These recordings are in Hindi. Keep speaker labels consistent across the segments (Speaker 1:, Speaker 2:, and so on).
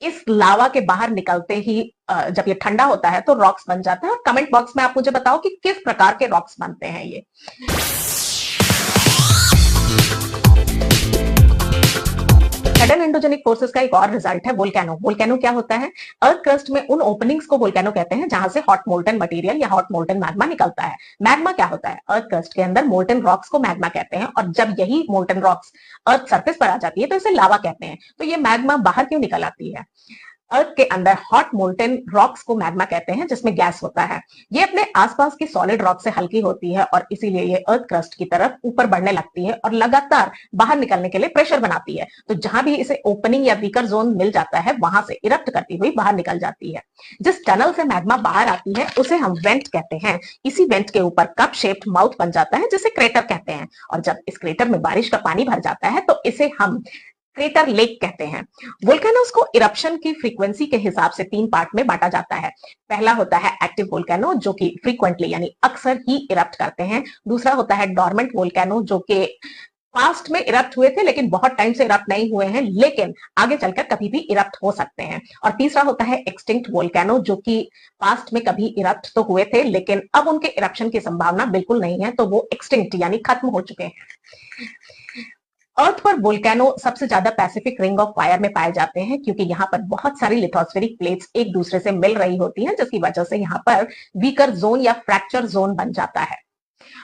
Speaker 1: इस लावा के बाहर निकलते ही जब ये ठंडा होता है तो रॉक्स बन जाते हैं। और कमेंट बॉक्स में आप मुझे बताओ कि किस प्रकार के रॉक्स बनते हैं ये। सडन एंडोजेनिक फोर्सेस का एक और रिजल्ट है वोल्केनो। वोल्केनो क्या होता है? अर्थ क्रस्ट में उन ओपनिंग्स को वोल्केनो कहते हैं जहां से हॉट मोल्टन मटेरियल या हॉट मोल्टन मैग्मा निकलता है। मैग्मा क्या होता है? अर्थ क्रस्ट के अंदर मोल्टन रॉक्स को मैग्मा कहते हैं, और जब यही मोल्टन रॉक्स अर्थ सरफेस पर आ जाती है तो इसे लावा कहते हैं। तो ये मैग्मा बाहर क्यों निकल आती है? अर्थ के अंदर हॉट मोल्टेन रॉक्स को मैग्मा कहते हैं, जिसमें गैस होता है। ये अपने आसपास की सॉलिड रॉक से हल्की होती है और इसीलिए ये अर्थ क्रस्ट की तरफ ऊपर बढ़ने लगती है और लगातार बाहर निकलने के लिए प्रेशर बनाती है। तो जहां भी इसे ओपनिंग या वीकर जोन मिल जाता है वहां से इरप्ट करती हुई बाहर निकल जाती है। जिस टनल से मैग्मा बाहर आती है उसे हम वेंट कहते हैं। इसी वेंट के ऊपर कप शेप्ड माउथ बन जाता है जिसे क्रेटर कहते हैं, और जब इस क्रेटर में बारिश का पानी भर जाता है तो इसे हम क्रेटर लेक कहते हैं। वोल्केनोस को इरप्शन की फ्रीक्वेंसी के हिसाब से 3 पार्ट में बांटा जाता है। पहला होता है एक्टिव वोल्केनो, जो कि फ्रीक्वेंटली यानी अक्सर ही इरप्ट करते हैं। दूसरा होता है डोरमेंट वोल्केनो, जो कि पास्ट में इरप्ट हुए थे लेकिन बहुत टाइम से इरप्ट नहीं हुए हैं, लेकिन आगे चलकर कभी भी इरप्ट हो सकते हैं। और तीसरा होता है एक्सटिंक्ट वोल्केनो, जो कि पास्ट में कभी इरप्ट तो हुए थे लेकिन अब उनके इरप्शन की संभावना बिल्कुल नहीं है, तो वो एक्सटिंक्ट यानी खत्म हो चुके हैं। अर्थ पर वोल्केनो सबसे ज्यादा पैसिफिक रिंग ऑफ फायर में पाए जाते हैं, क्योंकि यहाँ पर बहुत सारी लिथोस्फेरिक प्लेट्स एक दूसरे से मिल रही होती हैं, जिसकी वजह से यहाँ पर वीकर जोन या फ्रैक्चर जोन बन जाता है।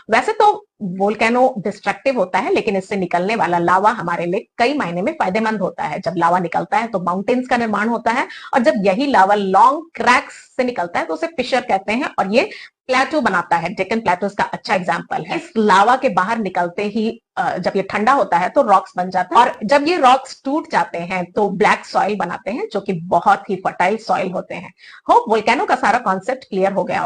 Speaker 1: वैसे तो वोल्केनो डिस्ट्रक्टिव होता है, लेकिन इससे निकलने वाला लावा हमारे लिए कई मायने में फायदेमंद होता है। जब लावा निकलता है तो माउंटेन्स का निर्माण होता है, और जब यही लावा लॉन्ग क्रैक्स से निकलता है तो उसे फिशर कहते हैं, और ये प्लेटो बनाता है। डेक्कन प्लेटोस का अच्छा एग्जांपल है। इस लावा के बाहर निकलते ही जब ये ठंडा होता है तो रॉक्स बन जाते हैं, और जब ये रॉक्स टूट जाते हैं तो ब्लैक सॉइल बनाते हैं, जो कि बहुत ही फर्टाइल सॉइल होते हैं। होप वोल्केनो का सारा कॉन्सेप्ट क्लियर हो गया।